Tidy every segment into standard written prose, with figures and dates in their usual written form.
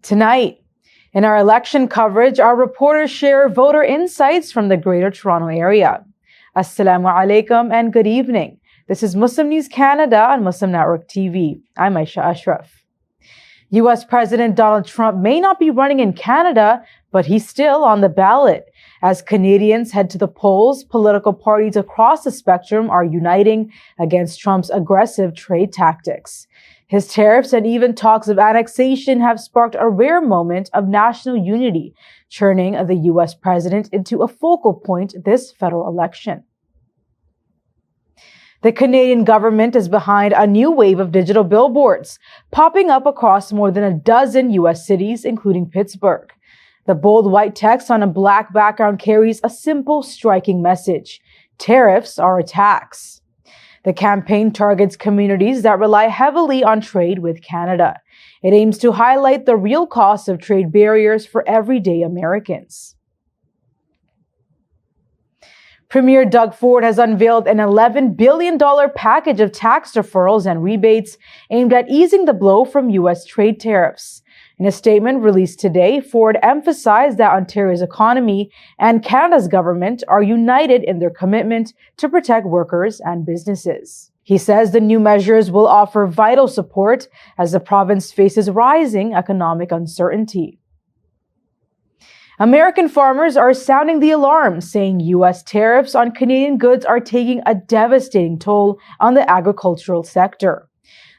Tonight, in our election coverage, our reporters share voter insights from the Greater Toronto Area. Assalamu alaikum and good evening. This is Muslim News Canada on Muslim Network TV. I'm Aisha Ashraf. U.S. President Donald Trump may not be running in Canada, but he's still on the ballot. As Canadians head to the polls, political parties across the spectrum are uniting against Trump's aggressive trade tactics. His tariffs and even talks of annexation have sparked a rare moment of national unity, turning the U.S. president into a focal point this federal election. The Canadian government is behind a new wave of digital billboards, popping up across more than a dozen U.S. cities, including Pittsburgh. The bold white text on a black background carries a simple, striking message: tariffs are a tax. The campaign targets communities that rely heavily on trade with Canada. It aims to highlight the real costs of trade barriers for everyday Americans. Premier Doug Ford has unveiled an $11 billion package of tax deferrals and rebates aimed at easing the blow from U.S. trade tariffs. In a statement released today, Ford emphasized that Ontario's economy and Canada's government are united in their commitment to protect workers and businesses. He says the new measures will offer vital support as the province faces rising economic uncertainty. American farmers are sounding the alarm, saying U.S. tariffs on Canadian goods are taking a devastating toll on the agricultural sector.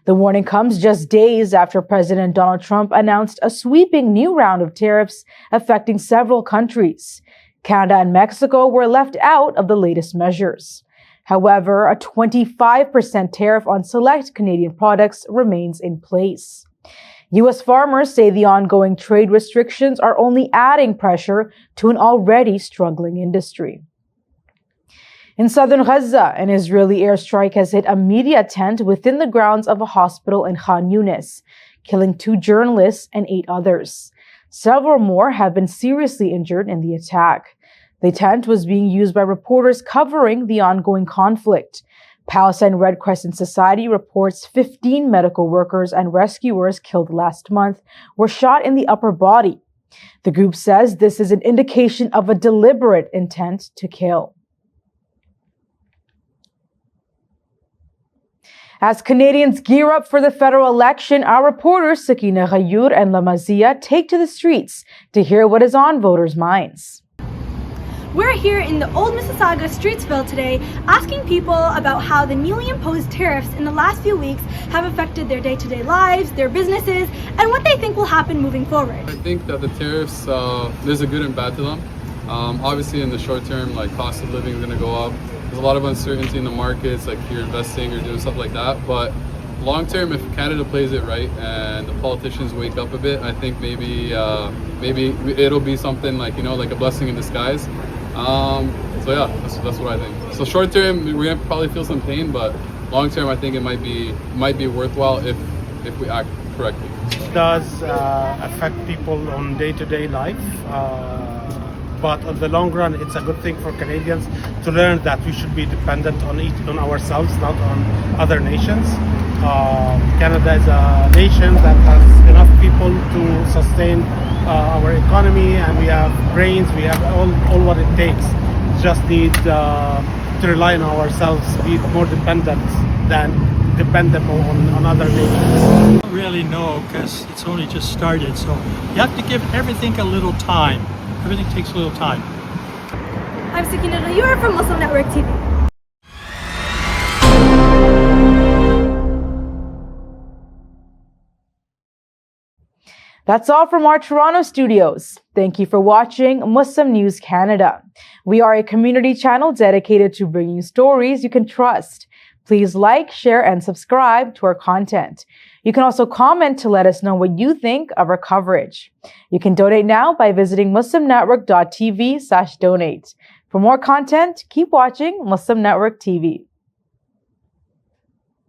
The warning comes just days after President Donald Trump announced a sweeping new round of tariffs affecting several countries. Canada and Mexico were left out of the latest measures. However, a 25% tariff on select Canadian products remains in place. U.S. farmers say the ongoing trade restrictions are only adding pressure to an already struggling industry. In southern Gaza, an Israeli airstrike has hit a media tent within the grounds of a hospital in Khan Yunis, killing 2 journalists and 8 others. Several more have been seriously injured in the attack. The tent was being used by reporters covering the ongoing conflict. Palestine Red Crescent Society reports 15 medical workers and rescuers killed last month were shot in the upper body. The group says this is an indication of a deliberate intent to kill. As Canadians gear up for the federal election, our reporters Sakina, Ghayyur, and Lumah take to the streets to hear what is on voters' minds. We're here in the old Mississauga Streetsville today, asking people about how the newly imposed tariffs in the last few weeks have affected their day-to-day lives, their businesses, and what they think will happen moving forward. I think that the tariffs, there's a good and bad to them. Obviously in the short term, like cost of living is going to go up. There's a lot of uncertainty in the markets, like if you're investing or doing stuff like that. But long term, if Canada plays it right and the politicians wake up a bit, I think maybe it'll be something like, like a blessing in disguise. So yeah, that's what I think. So short term, we're gonna probably feel some pain, but long term, I think it might be worthwhile if we act correctly. It does affect people on day-to-day life. But in the long run, it's a good thing for Canadians to learn that we should be dependent on ourselves, not on other nations. Canada is a nation that has enough people to sustain our economy, and we have brains, we have all what it takes. Just need to rely on ourselves, be more dependent than dependable on other nations. I don't really know because it's only just started, so you have to give everything a little time. Everything takes a little time. I'm Sakina, Ghayyur from Muslim Network TV. That's all from our Toronto studios. Thank you for watching Muslim News Canada. We are a community channel dedicated to bringing you stories you can trust. Please like, share, and subscribe to our content. You can also comment to let us know what you think of our coverage. You can donate now by visiting muslimnetwork.tv/donate. For more content, keep watching Muslim Network TV.